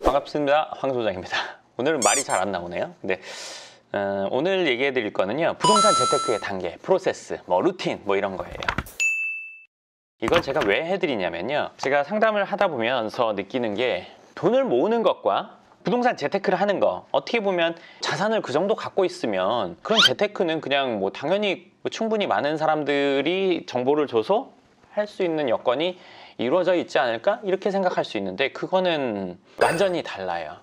반갑습니다. 황 소장입니다. 오늘은 말이 잘 안 나오네요. 근데 오늘 얘기해 드릴 거는요, 부동산 재테크의 단계, 프로세스, 루틴 이런 거예요. 이걸 제가 왜 해드리냐면요, 제가 상담을 하다 보면서 느끼는 게, 돈을 모으는 것과 부동산 재테크를 하는 거, 어떻게 보면 자산을 그 정도 갖고 있으면 그런 재테크는 그냥 당연히 충분히 많은 사람들이 정보를 줘서 할 수 있는 여건이 이루어져 있지 않을까? 이렇게 생각할 수 있는데, 그거는 완전히 달라요.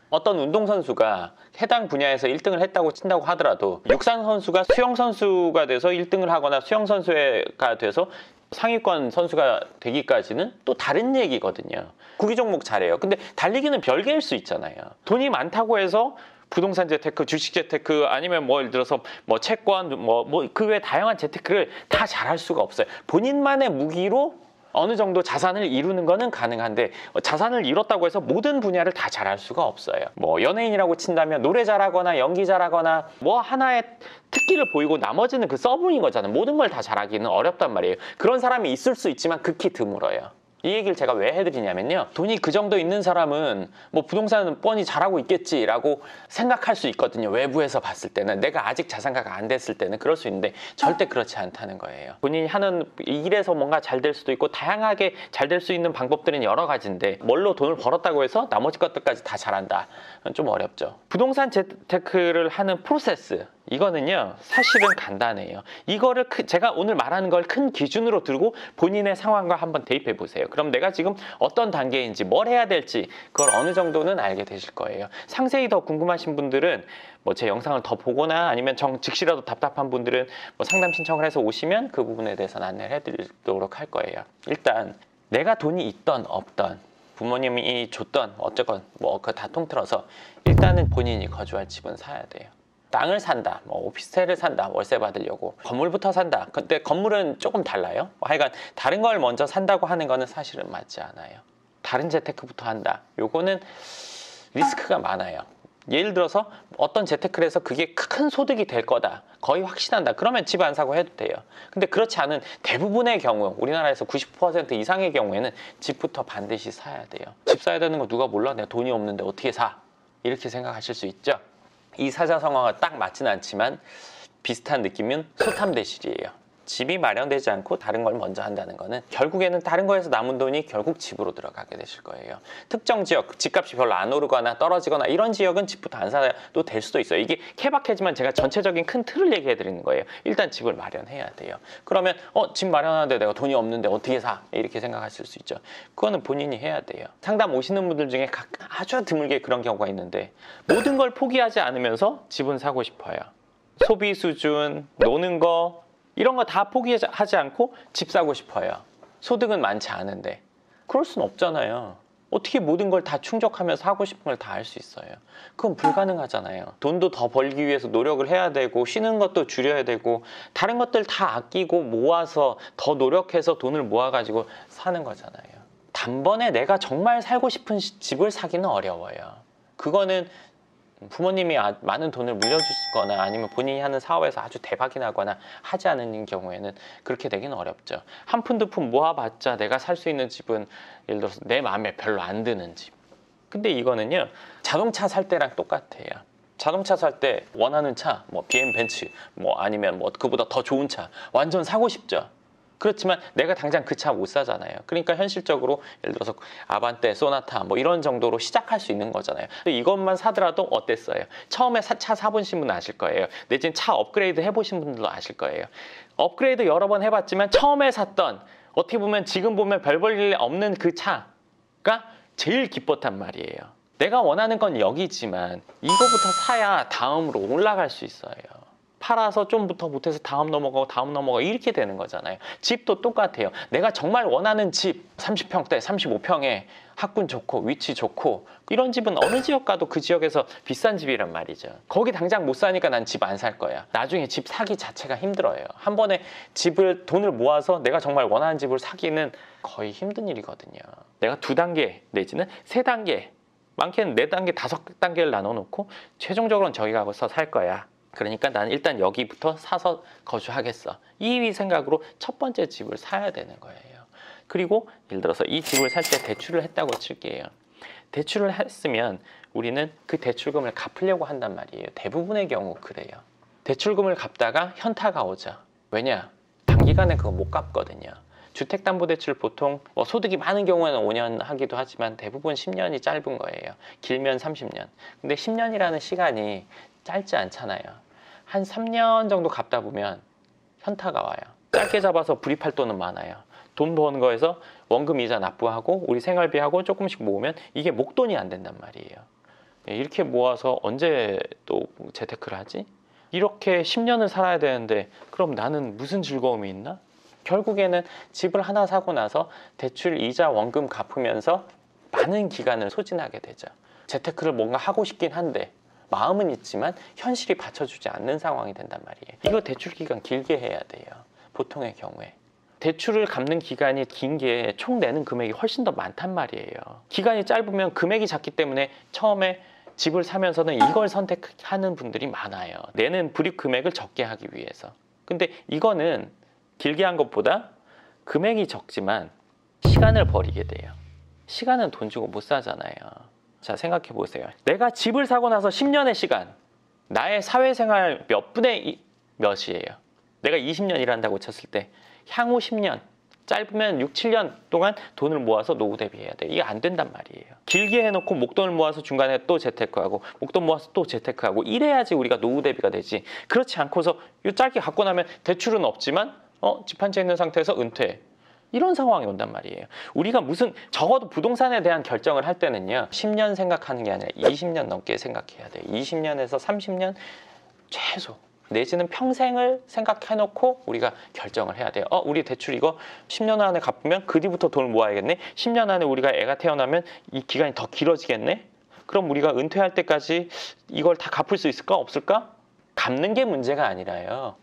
어떤 운동선수가 해당 분야에서 1등을 했다고 친다고 하더라도, 육상선수가 수영선수가 돼서 1등을 하거나 수영선수가 돼서 상위권 선수가 되기까지는 또 다른 얘기거든요. 구기 종목 잘해요. 근데 달리기는 별개일 수 있잖아요. 돈이 많다고 해서 부동산 재테크, 주식 재테크, 아니면 예를 들어서 채권, 그 외 다양한 재테크를 다 잘할 수가 없어요. 본인만의 무기로 어느 정도 자산을 이루는 거는 가능한데, 자산을 이뤘다고 해서 모든 분야를 다 잘할 수가 없어요. 연예인이라고 친다면 노래 잘하거나 연기 잘하거나 하나의 특기를 보이고 나머지는 그 서브인 거잖아요. 모든 걸 다 잘하기는 어렵단 말이에요. 그런 사람이 있을 수 있지만 극히 드물어요. 이 얘기를 제가 왜 해드리냐면요, 돈이 그 정도 있는 사람은 부동산은 뻔히 잘하고 있겠지라고 생각할 수 있거든요. 외부에서 봤을 때는, 내가 아직 자산가가 안 됐을 때는 그럴 수 있는데, 절대 그렇지 않다는 거예요. 본인이 하는 일에서 뭔가 잘 될 수도 있고, 다양하게 잘 될 수 있는 방법들은 여러 가지인데, 뭘로 돈을 벌었다고 해서 나머지 것들까지 다 잘한다, 좀 어렵죠. 부동산 재테크를 하는 프로세스, 이거는요 사실은 간단해요. 이거를 제가 오늘 말하는 걸 큰 기준으로 들고 본인의 상황과 한번 대입해 보세요. 그럼 내가 지금 어떤 단계인지, 뭘 해야 될지, 그걸 어느 정도는 알게 되실 거예요. 상세히 더 궁금하신 분들은 제 영상을 더 보거나, 아니면 즉시라도 답답한 분들은 상담 신청을 해서 오시면 그 부분에 대해서는 안내를 해드리도록 할 거예요. 일단 내가 돈이 있던 없던, 부모님이 줬던 어쨌건 그거 다 통틀어서 일단은 본인이 거주할 집은 사야 돼요. 땅을 산다, 오피스텔을 산다, 월세 받으려고 건물부터 산다. 근데 건물은 조금 달라요. 하여간 다른 걸 먼저 산다고 하는 거는 사실은 맞지 않아요. 다른 재테크부터 한다, 요거는 리스크가 많아요. 예를 들어서 어떤 재테크를 해서 그게 큰 소득이 될 거다, 거의 확신한다, 그러면 집 안 사고 해도 돼요. 근데 그렇지 않은 대부분의 경우, 우리나라에서 90% 이상의 경우에는 집부터 반드시 사야 돼요. 집 사야 되는 거 누가 몰라? 내가 돈이 없는데 어떻게 사? 이렇게 생각하실 수 있죠. 이 사자성어가 딱 맞진 않지만 비슷한 느낌은 소탐대실이에요. 집이 마련되지 않고 다른 걸 먼저 한다는 거는 결국에는 다른 거에서 남은 돈이 결국 집으로 들어가게 되실 거예요. 특정 지역, 집값이 별로 안 오르거나 떨어지거나 이런 지역은 집부터 안 사도 될 수도 있어요. 이게 케바케지만 제가 전체적인 큰 틀을 얘기해 드리는 거예요. 일단 집을 마련해야 돼요. 그러면 집 마련하는데 내가 돈이 없는데 어떻게 사? 이렇게 생각하실 수 있죠. 그거는 본인이 해야 돼요. 상담 오시는 분들 중에 아주 드물게 그런 경우가 있는데, 모든 걸 포기하지 않으면서 집은 사고 싶어요. 소비 수준, 노는 거, 이런 거 다 포기하지 않고 집 사고 싶어요. 소득은 많지 않은데. 그럴 순 없잖아요. 어떻게 모든 걸 다 충족하면서 하고 싶은 걸 다 할 수 있어요? 그건 불가능하잖아요. 돈도 더 벌기 위해서 노력을 해야 되고, 쉬는 것도 줄여야 되고, 다른 것들 다 아끼고 모아서 더 노력해서 돈을 모아가지고 사는 거잖아요. 단번에 내가 정말 살고 싶은 집을 사기는 어려워요. 그거는 부모님이 많은 돈을 물려주거나, 아니면 본인이 하는 사업에서 아주 대박이 나거나 하지 않은 경우에는 그렇게 되기는 어렵죠. 한 푼 두 푼 모아봤자 내가 살 수 있는 집은, 예를 들어서 내 마음에 별로 안 드는 집. 근데 이거는요, 자동차 살 때랑 똑같아요. 자동차 살 때 원하는 차, BM 벤츠, 아니면 그보다 더 좋은 차 완전 사고 싶죠. 그렇지만 내가 당장 그 차 못 사잖아요. 그러니까 현실적으로 예를 들어서 아반떼, 소나타 이런 정도로 시작할 수 있는 거잖아요. 이것만 사더라도 어땠어요? 처음에 차 사보신 분은 아실 거예요. 내지는 차 업그레이드 해보신 분들도 아실 거예요. 업그레이드 여러 번 해봤지만 처음에 샀던, 어떻게 보면 지금 보면 별 볼 일 없는 그 차가 제일 기뻤단 말이에요. 내가 원하는 건 여기지만 이거부터 사야 다음으로 올라갈 수 있어요. 팔아서 좀부터 못해서 다음 넘어가고 이렇게 되는 거잖아요. 집도 똑같아요. 내가 정말 원하는 집, 30평대, 35평에 학군 좋고 위치 좋고, 이런 집은 어느 지역 가도 그 지역에서 비싼 집이란 말이죠. 거기 당장 못 사니까 난 집 안 살 거야. 나중에 집 사기 자체가 힘들어요. 한 번에 돈을 모아서 내가 정말 원하는 집을 사기는 거의 힘든 일이거든요. 내가 2단계 내지는 3단계, 많게는 4단계, 5단계를 나눠놓고 최종적으로는 저기 가서 살 거야. 그러니까 나는 일단 여기부터 사서 거주하겠어, 이 생각으로 첫 번째 집을 사야 되는 거예요. 그리고 예를 들어서 이 집을 살 때 대출을 했다고 칠게요. 대출을 했으면 우리는 그 대출금을 갚으려고 한단 말이에요. 대부분의 경우 그래요. 대출금을 갚다가 현타가 오죠. 왜냐? 단기간에 그거 못 갚거든요. 주택담보대출 보통 소득이 많은 경우에는 5년 하기도 하지만 대부분 10년이 짧은 거예요. 길면 30년. 근데 10년이라는 시간이 짧지 않잖아요. 한 3년 정도 갚다 보면 현타가 와요. 짧게 잡아서 불입할 돈은 많아요. 돈 버는 거에서 원금 이자 납부하고 우리 생활비하고 조금씩 모으면 이게 목돈이 안 된단 말이에요. 이렇게 모아서 언제 또 재테크를 하지? 이렇게 10년을 살아야 되는데 그럼 나는 무슨 즐거움이 있나? 결국에는 집을 하나 사고 나서 대출 이자 원금 갚으면서 많은 기간을 소진하게 되죠. 재테크를 뭔가 하고 싶긴 한데 마음은 있지만 현실이 받쳐주지 않는 상황이 된단 말이에요. 이거 대출 기간 길게 해야 돼요. 보통의 경우에. 대출을 갚는 기간이 긴 게 총 내는 금액이 훨씬 더 많단 말이에요. 기간이 짧으면 금액이 작기 때문에 처음에 집을 사면서는 이걸 선택하는 분들이 많아요. 내는 불입 금액을 적게 하기 위해서. 근데 이거는 길게 한 것보다 금액이 적지만 시간을 버리게 돼요. 시간은 돈 주고 못 사잖아요. 자, 생각해 보세요. 내가 집을 사고 나서 10년의 시간, 나의 사회생활 몇 분의 몇이에요. 내가 20년 일한다고 쳤을 때 향후 10년, 짧으면 6, 7년 동안 돈을 모아서 노후 대비해야 돼. 이게 안 된단 말이에요. 길게 해놓고 목돈을 모아서 중간에 또 재테크하고 목돈 모아서 또 재테크하고 이래야지 우리가 노후 대비가 되지. 그렇지 않고서 이 짧게 갖고 나면 대출은 없지만 집 한 채 있는 상태에서 은퇴. 이런 상황이 온단 말이에요. 우리가 무슨 적어도 부동산에 대한 결정을 할 때는요. 10년 생각하는 게 아니라 20년 넘게 생각해야 돼요. 20년에서 30년 최소. 내지는 평생을 생각해놓고 우리가 결정을 해야 돼요. 우리 대출 이거 10년 안에 갚으면 그 뒤부터 돈을 모아야겠네. 10년 안에 우리가 애가 태어나면 이 기간이 더 길어지겠네. 그럼 우리가 은퇴할 때까지 이걸 다 갚을 수 있을까? 없을까? 갚는 게 문제가 아니라요.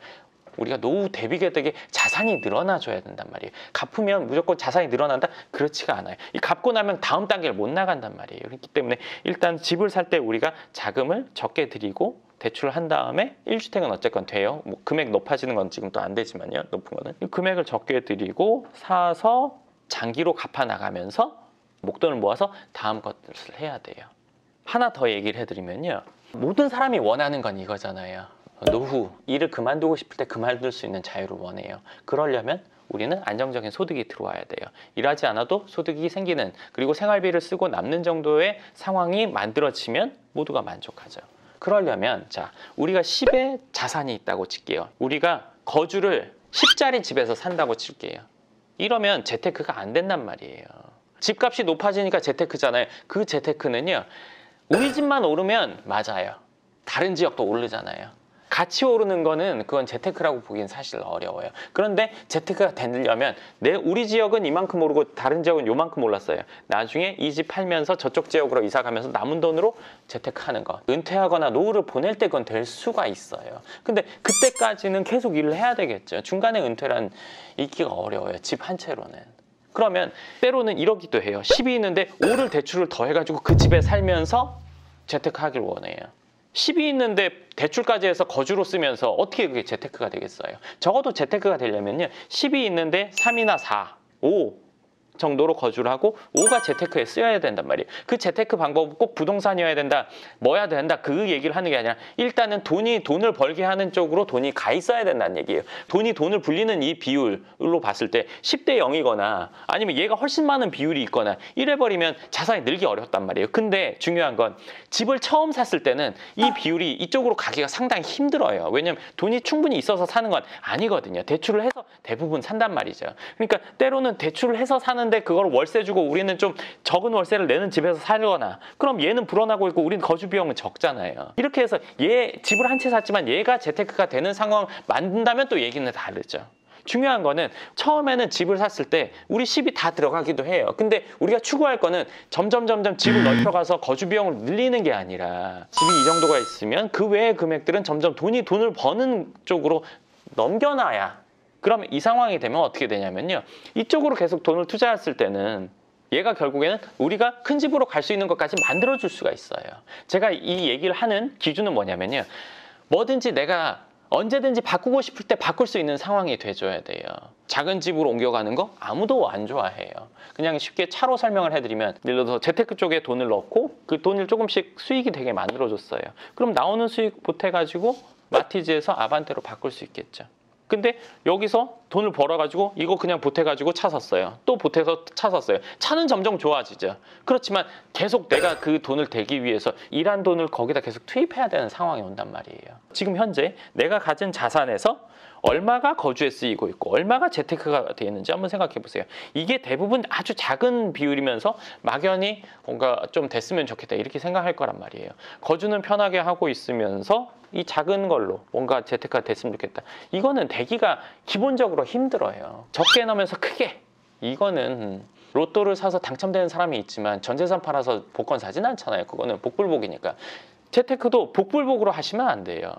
우리가 노후 대비되게 자산이 늘어나줘야 된단 말이에요. 갚으면 무조건 자산이 늘어난다? 그렇지가 않아요. 이 갚고 나면 다음 단계를 못 나간단 말이에요. 그렇기 때문에 일단 집을 살 때 우리가 자금을 적게 들이고 대출을 한 다음에 1주택은 어쨌건 돼요. 뭐 금액 높아지는 건 지금 또 안 되지만요. 높은 거는. 금액을 적게 들이고 사서 장기로 갚아 나가면서 목돈을 모아서 다음 것을 해야 돼요. 하나 더 얘기를 해드리면요. 모든 사람이 원하는 건 이거잖아요. 노후, 일을 그만두고 싶을 때 그만둘 수 있는 자유를 원해요. 그러려면 우리는 안정적인 소득이 들어와야 돼요. 일하지 않아도 소득이 생기는, 그리고 생활비를 쓰고 남는 정도의 상황이 만들어지면 모두가 만족하죠. 그러려면 자, 우리가 10의 자산이 있다고 칠게요. 우리가 거주를 10짜리 집에서 산다고 칠게요. 이러면 재테크가 안 된단 말이에요. 집값이 높아지니까 재테크잖아요. 그 재테크는요. 우리 집만 오르면 맞아요. 다른 지역도 오르잖아요. 같이 오르는 거는 그건 재테크라고 보기엔 사실 어려워요. 그런데 재테크가 되려면 우리 지역은 이만큼 오르고 다른 지역은 요만큼 올랐어요. 나중에 이 집 팔면서 저쪽 지역으로 이사 가면서 남은 돈으로 재테크하는 거. 은퇴하거나 노후를 보낼 때 그건 될 수가 있어요. 근데 그때까지는 계속 일을 해야 되겠죠. 중간에 은퇴란 있기가 어려워요. 집 한 채로는. 그러면 때로는 이러기도 해요. 10이 있는데 5를 대출을 더 해가지고 그 집에 살면서 재테크하길 원해요. 10이 있는데 대출까지 해서 거주로 쓰면서 어떻게 그게 재테크가 되겠어요? 적어도 재테크가 되려면요. 10이 있는데 3이나 4, 5 정도로 거주를 하고 5가 재테크에 쓰여야 된단 말이에요. 그 재테크 방법은 꼭 부동산이어야 된다, 뭐야 된다 그 얘기를 하는 게 아니라 일단은 돈을 벌게 하는 쪽으로 돈이 가 있어야 된다는 얘기예요. 돈을 불리는 이 비율로 봤을 때 10대 0이거나 아니면 얘가 훨씬 많은 비율이 있거나 이래버리면 자산이 늘기 어렵단 말이에요. 근데 중요한 건 집을 처음 샀을 때는 이 비율이 이쪽으로 가기가 상당히 힘들어요. 왜냐면 돈이 충분히 있어서 사는 건 아니거든요. 대출을 해서 대부분 산단 말이죠. 그러니까 때로는 대출을 해서 사는 근데 그걸 월세 주고 우리는 좀 적은 월세를 내는 집에서 살거나 그럼 얘는 불어나고 있고 우리는 거주 비용은 적잖아요. 이렇게 해서 집을 한 채 샀지만 얘가 재테크가 되는 상황 만든다면 또 얘기는 다르죠. 중요한 거는 처음에는 집을 샀을 때 우리 10이 다 들어가기도 해요. 근데 우리가 추구할 거는 점점 집을 넓혀가서 거주 비용을 늘리는 게 아니라 집이 이 정도가 있으면 그 외의 금액들은 점점 돈을 버는 쪽으로 넘겨놔야 그럼 이 상황이 되면 어떻게 되냐면요. 이쪽으로 계속 돈을 투자했을 때는 얘가 결국에는 우리가 큰 집으로 갈 수 있는 것까지 만들어줄 수가 있어요. 제가 이 얘기를 하는 기준은 뭐냐면요. 뭐든지 내가 언제든지 바꾸고 싶을 때 바꿀 수 있는 상황이 돼줘야 돼요. 작은 집으로 옮겨가는 거 아무도 안 좋아해요. 그냥 쉽게 차로 설명을 해드리면 예를 들어서 재테크 쪽에 돈을 넣고 그 돈을 조금씩 수익이 되게 만들어줬어요. 그럼 나오는 수익 보태가지고 마티즈에서 아반떼로 바꿀 수 있겠죠. 근데 여기서 돈을 벌어가지고 이거 그냥 보태가지고 차 샀어요. 또 보태서 차 샀어요. 차는 점점 좋아지죠. 그렇지만 계속 내가 그 돈을 대기 위해서 일한 돈을 거기다 계속 투입해야 되는 상황이 온단 말이에요. 지금 현재 내가 가진 자산에서 얼마가 거주에 쓰이고 있고 얼마가 재테크가 되어 있는지 한번 생각해 보세요. 이게 대부분 아주 작은 비율이면서 막연히 뭔가 좀 됐으면 좋겠다 이렇게 생각할 거란 말이에요. 거주는 편하게 하고 있으면서 이 작은 걸로 뭔가 재테크가 됐으면 좋겠다. 이거는 되기가 기본적으로 힘들어요. 적게 넣으면서 크게. 이거는 로또를 사서 당첨되는 사람이 있지만 전 재산 팔아서 복권 사진 않잖아요. 그거는 복불복이니까. 재테크도 복불복으로 하시면 안 돼요.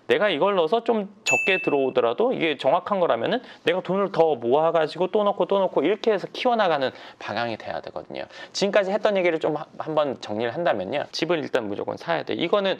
내가 이걸 넣어서 좀 적게 들어오더라도 이게 정확한 거라면은 내가 돈을 더 모아가지고 또 넣고 이렇게 해서 키워나가는 방향이 돼야 되거든요. 지금까지 했던 얘기를 좀 한번 정리를 한다면요. 집을 일단 무조건 사야 돼. 이거는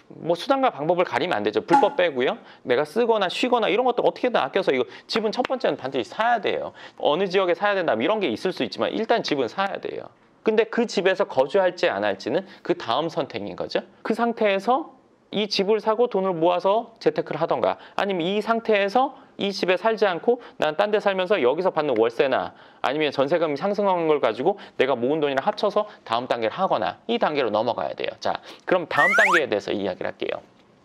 뭐 수단과 방법을 가리면 안 되죠. 불법 빼고요. 내가 쓰거나 쉬거나 이런 것도 어떻게든 아껴서 이거 집은 첫 번째는 반드시 사야 돼요. 어느 지역에 사야 된다 이런 게 있을 수 있지만 일단 집은 사야 돼요. 근데 그 집에서 거주할지 안 할지는 그 다음 선택인 거죠. 그 상태에서 이 집을 사고 돈을 모아서 재테크를 하던가 아니면 이 상태에서 이 집에 살지 않고 난 딴 데 살면서 여기서 받는 월세나 아니면 전세금이 상승한 걸 가지고 내가 모은 돈이랑 합쳐서 다음 단계를 하거나 이 단계로 넘어가야 돼요. 자, 그럼 다음 단계에 대해서 이야기를 할게요.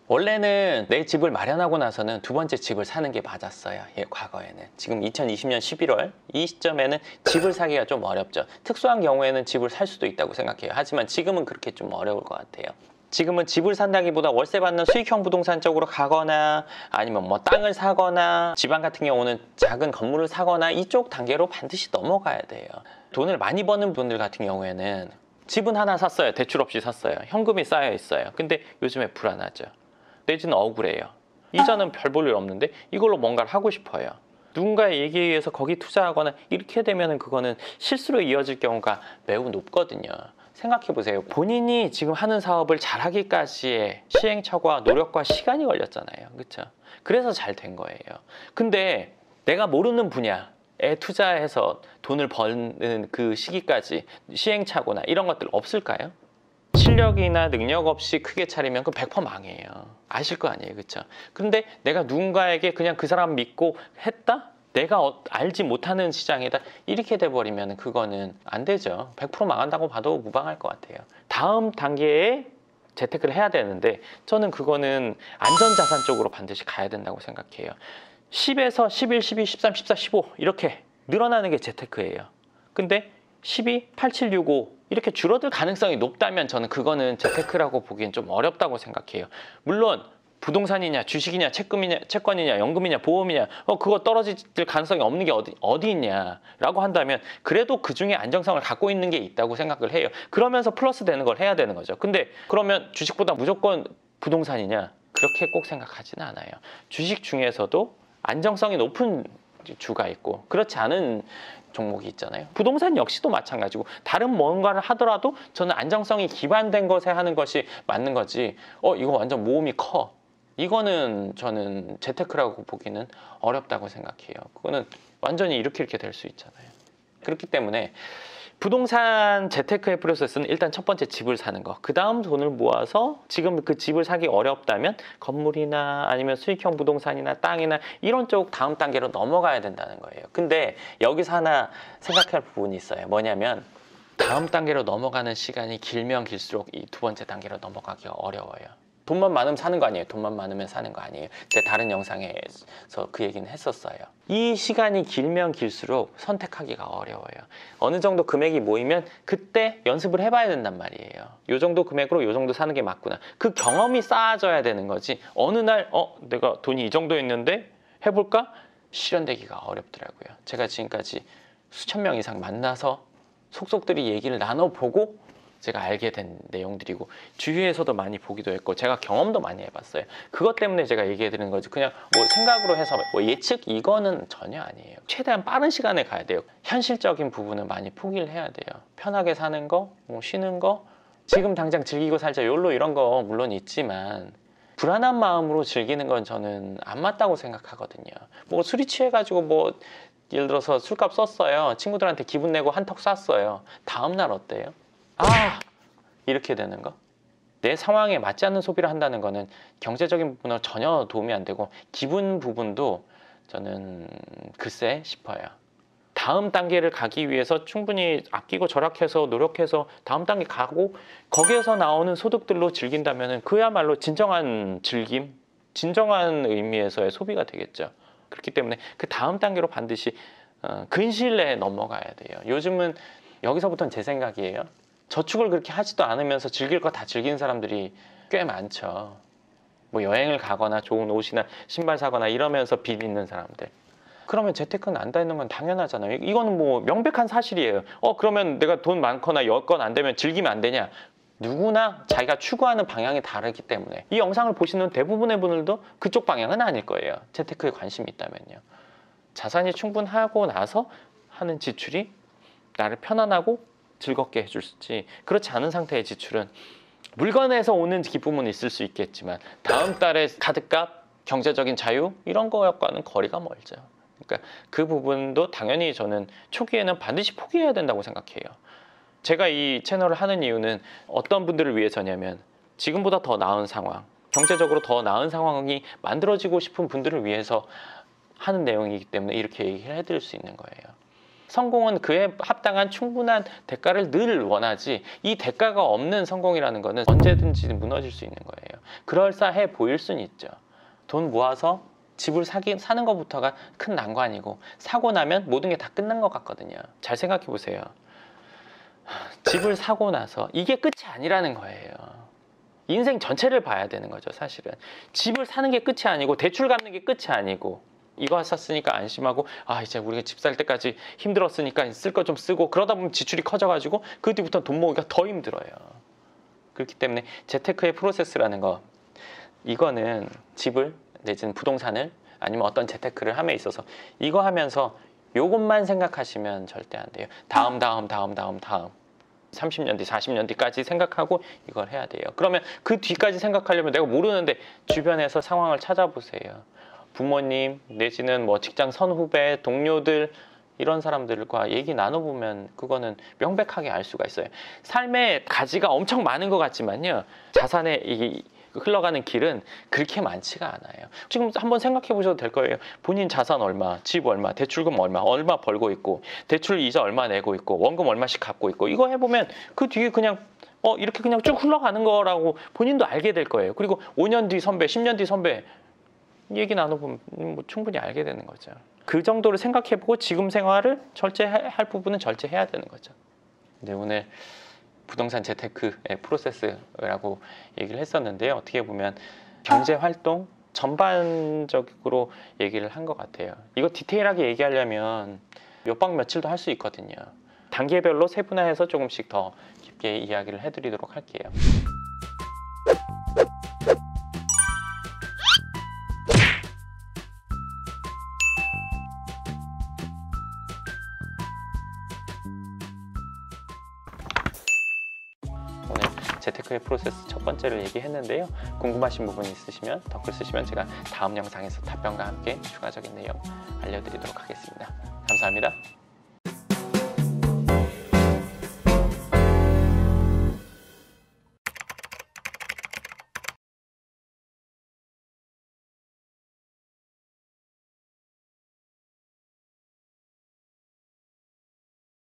원래는 내 집을 마련하고 나서는 두 번째 집을 사는 게 맞았어요. 예, 과거에는. 지금 2020년 11월 이 시점에는 집을 사기가 좀 어렵죠. 특수한 경우에는 집을 살 수도 있다고 생각해요. 하지만 지금은 그렇게 좀 어려울 것 같아요. 지금은 집을 산다기보다 월세 받는 수익형 부동산 쪽으로 가거나 아니면 뭐 땅을 사거나 지방 같은 경우는 작은 건물을 사거나 이쪽 단계로 반드시 넘어가야 돼요. 돈을 많이 버는 분들 같은 경우에는 집은 하나 샀어요. 대출 없이 샀어요. 현금이 쌓여 있어요. 근데 요즘에 불안하죠. 내지는 억울해요. 이자는 별 볼 일 없는데 이걸로 뭔가를 하고 싶어요. 누군가의 얘기에 의해서 거기 투자하거나 이렇게 되면 그거는 실수로 이어질 경우가 매우 높거든요. 생각해보세요. 본인이 지금 하는 사업을 잘하기까지의 시행착오와 노력과 시간이 걸렸잖아요. 그렇죠? 그래서 잘 된 거예요. 근데 내가 모르는 분야에 투자해서 돈을 버는 그 시기까지 시행착오나 이런 것들 없을까요? 실력이나 능력 없이 크게 차리면 그 100% 망해요. 아실 거 아니에요. 그렇죠? 그런데 내가 누군가에게 그냥 그 사람 믿고 했다? 내가 알지 못하는 시장이다 이렇게 돼버리면 그거는 안 되죠. 100% 망한다고 봐도 무방할 것 같아요. 다음 단계에 재테크를 해야 되는데 저는 그거는 안전자산 쪽으로 반드시 가야 된다고 생각해요. 10에서 11, 12, 13, 14, 15 이렇게 늘어나는 게 재테크예요. 근데 12, 8, 7, 6, 5 이렇게 줄어들 가능성이 높다면 저는 그거는 재테크라고 보기엔 좀 어렵다고 생각해요. 물론 부동산이냐 주식이냐 채권이냐 연금이냐 보험이냐 그거 떨어질 가능성이 없는 게 어디 있냐라고 한다면 그래도 그중에 안정성을 갖고 있는 게 있다고 생각을 해요. 그러면서 플러스 되는 걸 해야 되는 거죠. 근데 그러면 주식보다 무조건 부동산이냐 그렇게 꼭 생각하지는 않아요. 주식 중에서도 안정성이 높은 주가 있고 그렇지 않은 종목이 있잖아요. 부동산 역시도 마찬가지고 다른 뭔가를 하더라도 저는 안정성이 기반된 것에 하는 것이 맞는 거지 이거 완전 모험이 커 이거는 저는 재테크라고 보기는 어렵다고 생각해요. 그거는 완전히 이렇게 될 수 있잖아요. 그렇기 때문에 부동산 재테크의 프로세스는 일단 첫 번째 집을 사는 거. 그 다음 돈을 모아서 지금 그 집을 사기 어렵다면 건물이나 아니면 수익형 부동산이나 땅이나 이런 쪽 다음 단계로 넘어가야 된다는 거예요. 근데 여기서 하나 생각할 부분이 있어요. 뭐냐면 다음 단계로 넘어가는 시간이 길면 길수록 이 두 번째 단계로 넘어가기가 어려워요. 돈만 많으면 사는 거 아니에요. 돈만 많으면 사는 거 아니에요. 제 다른 영상에서 그 얘기는 했었어요. 이 시간이 길면 길수록 선택하기가 어려워요. 어느 정도 금액이 모이면 그때 연습을 해봐야 된단 말이에요. 이 정도 금액으로 이 정도 사는 게 맞구나. 그 경험이 쌓아져야 되는 거지. 어느 날 내가 돈이 이 정도 있는데 해볼까? 실현되기가 어렵더라고요. 제가 지금까지 수천 명 이상 만나서 속속들이 얘기를 나눠보고 제가 알게 된 내용들이고 주위에서도 많이 보기도 했고 제가 경험도 많이 해봤어요. 그것 때문에 제가 얘기해 드리는 거지 그냥 뭐 생각으로 해서 뭐 예측 이거는 전혀 아니에요. 최대한 빠른 시간에 가야 돼요. 현실적인 부분은 많이 포기를 해야 돼요. 편하게 사는 거, 뭐 쉬는 거, 지금 당장 즐기고 살자 욜로 이런 거 물론 있지만 불안한 마음으로 즐기는 건 저는 안 맞다고 생각하거든요. 뭐 술이 취해가지고 뭐 예를 들어서 술값 썼어요. 친구들한테 기분 내고 한턱 쐈어요. 다음날 어때요? 아! 이렇게 되는 거. 내 상황에 맞지 않는 소비를 한다는 거는 경제적인 부분으로 전혀 도움이 안 되고 기분 부분도 저는 글쎄 싶어요. 다음 단계를 가기 위해서 충분히 아끼고 절약해서 노력해서 다음 단계 가고 거기에서 나오는 소득들로 즐긴다면 그야말로 진정한 즐김, 진정한 의미에서의 소비가 되겠죠. 그렇기 때문에 그 다음 단계로 반드시 근시일 내에 넘어가야 돼요. 요즘은 여기서부터는 제 생각이에요. 저축을 그렇게 하지도 않으면서 즐길 거 다 즐기는 사람들이 꽤 많죠. 뭐 여행을 가거나 좋은 옷이나 신발 사거나 이러면서 빚 있는 사람들. 그러면 재테크는 안 되는 건 당연하잖아요. 이거는 뭐 명백한 사실이에요. 그러면 내가 돈 많거나 여건 안 되면 즐기면 안 되냐? 누구나 자기가 추구하는 방향이 다르기 때문에 이 영상을 보시는 대부분의 분들도 그쪽 방향은 아닐 거예요. 재테크에 관심이 있다면요. 자산이 충분하고 나서 하는 지출이 나를 편안하고 즐겁게 해줄지, 그렇지 않은 상태의 지출은 물건에서 오는 기쁨은 있을 수 있겠지만 다음 달에 카드값, 경제적인 자유 이런 거와는 거리가 멀죠. 그러니까 그 부분도 당연히 저는 초기에는 반드시 포기해야 된다고 생각해요. 제가 이 채널을 하는 이유는 어떤 분들을 위해서냐면 지금보다 더 나은 상황, 경제적으로 더 나은 상황이 만들어지고 싶은 분들을 위해서 하는 내용이기 때문에 이렇게 얘기를 해드릴 수 있는 거예요. 성공은 그에 합당한 충분한 대가를 늘 원하지 이 대가가 없는 성공이라는 거는 언제든지 무너질 수 있는 거예요. 그럴싸해 보일 수는 있죠. 돈 모아서 집을 사는 것부터가 큰 난관이고 사고 나면 모든 게 다 끝난 것 같거든요. 잘 생각해 보세요. 집을 사고 나서 이게 끝이 아니라는 거예요. 인생 전체를 봐야 되는 거죠. 사실은 집을 사는 게 끝이 아니고 대출 갚는 게 끝이 아니고 이거 샀으니까 안심하고 이제 우리가 집 살 때까지 힘들었으니까 쓸 거 좀 쓰고 그러다 보면 지출이 커져가지고 그 뒤부터 돈 모으기가 더 힘들어요. 그렇기 때문에 재테크의 프로세스라는 거 이거는 집을 내지는 부동산을 아니면 어떤 재테크를 함에 있어서 이거 하면서 요것만 생각하시면 절대 안 돼요. 다음 30년 뒤 40년 뒤까지 생각하고 이걸 해야 돼요. 그러면 그 뒤까지 생각하려면 내가 모르는데 주변에서 상황을 찾아보세요. 부모님 내지는 뭐 직장 선후배, 동료들 이런 사람들과 얘기 나눠보면 그거는 명백하게 알 수가 있어요. 삶의 가지가 엄청 많은 것 같지만요. 자산의 흘러가는 길은 그렇게 많지가 않아요. 지금 한번 생각해 보셔도 될 거예요. 본인 자산 얼마, 집 얼마, 대출금 얼마 벌고 있고 대출 이자 얼마 내고 있고 원금 얼마씩 갚고 있고 이거 해보면 그 뒤에 그냥 이렇게 그냥 쭉 흘러가는 거라고 본인도 알게 될 거예요. 그리고 5년 뒤 선배, 10년 뒤 선배 얘기 나눠보면 뭐 충분히 알게 되는 거죠. 그 정도를 생각해보고 지금 생활을 절제할 부분은 절제해야 되는 거죠. 네, 오늘 부동산 재테크의 프로세스라고 얘기를 했었는데요. 어떻게 보면 경제활동 전반적으로 얘기를 한 것 같아요. 이거 디테일하게 얘기하려면 몇 박 며칠도 할 수 있거든요. 단계별로 세분화해서 조금씩 더 깊게 이야기를 해드리도록 할게요. 재테크의 프로세스 첫 번째를 얘기했는데요. 궁금하신 부분이 있으시면 댓글 쓰시면 제가 다음 영상에서 답변과 함께 추가적인 내용 알려드리도록 하겠습니다. 감사합니다.